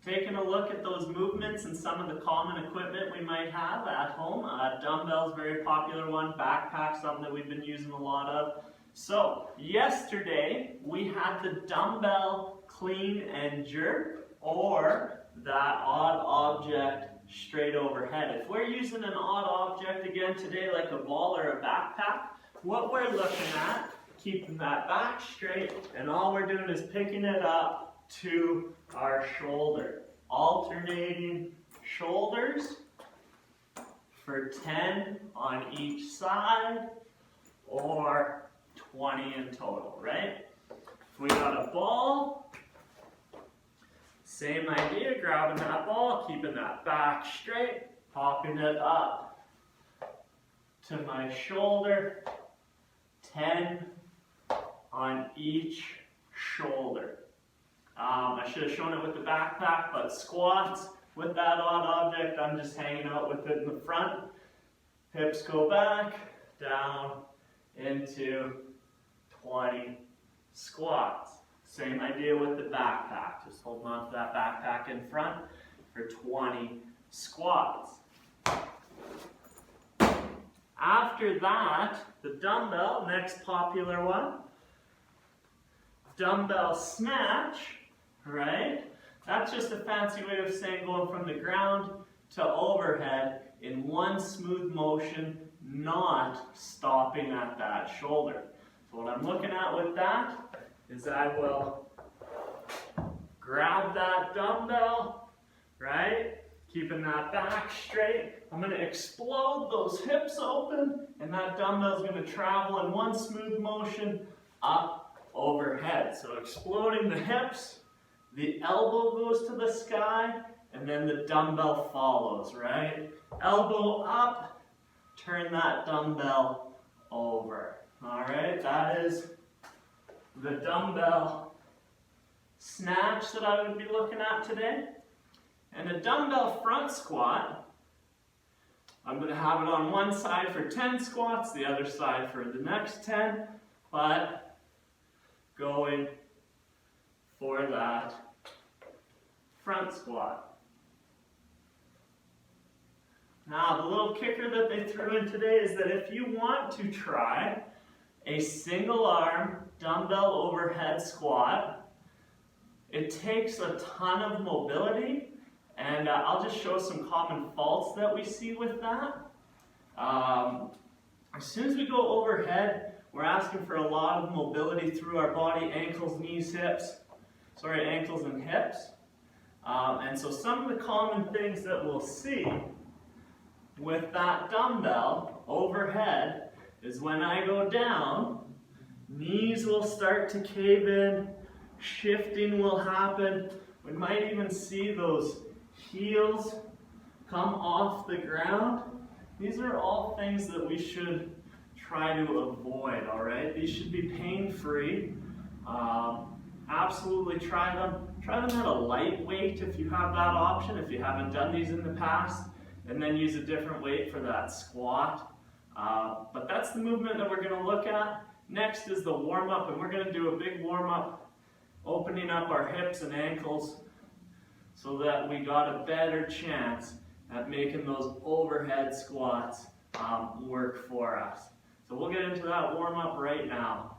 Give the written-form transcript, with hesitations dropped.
taking a look at those movements and some of the common equipment we might have at home. Dumbbells, very popular one. Backpack, something that we've been using a lot of. So, yesterday we had the dumbbell clean and jerk, or that odd object straight overhead. If we're using an odd object again today, like a ball or a backpack, what we're looking at, keeping that back straight, and all we're doing is picking it up to our shoulder. Alternating shoulders for 10 on each side, or 20 in total, right? If we got a ball, same idea, grabbing that ball, keeping that back straight, popping it up to my shoulder, 10 on each shoulder. I should have shown it with the backpack, but squats with that odd object, I'm just hanging out with it in the front. Hips go back, down, into 20 squats. Same idea with the backpack, just holding on to that backpack in front for 20 squats. After that, the dumbbell, next popular one, dumbbell snatch, right? That's just a fancy way of saying going from the ground to overhead in one smooth motion, not stopping at that shoulder. So what I'm looking at with that is I will grab that dumbbell, right? Keeping that back straight. I'm going to explode those hips open, and that dumbbell is going to travel in one smooth motion up overhead. So exploding the hips, the elbow goes to the sky, and then the dumbbell follows, right? Elbow up, turn that dumbbell over. All right, that is the dumbbell snatch that I would be looking at today. And a dumbbell front squat, I'm going to have it on one side for 10 squats, the other side for the next 10, but going for that front squat. Now, the little kicker that they threw in today is that if you want to try a single arm dumbbell overhead squat, it takes a ton of mobility, and I'll just show some common faults that we see with that. As soon as we go overhead, we're asking for a lot of mobility through our body, ankles and hips. And so some of the common things that we'll see with that dumbbell overhead is when I go down, knees will start to cave in, shifting will happen. We might even see those heels come off the ground. These are all things that we should try to avoid, all right? These should be pain-free. Absolutely try them. Try them at a light weight if you have that option, if you haven't done these in the past, and then use a different weight for that squat. But that's the movement that we're going to look at. Next is the warm-up, and we're going to do a big warm-up, opening up our hips and ankles so that we got a better chance at making those overhead squats work for us. So we'll get into that warm-up right now.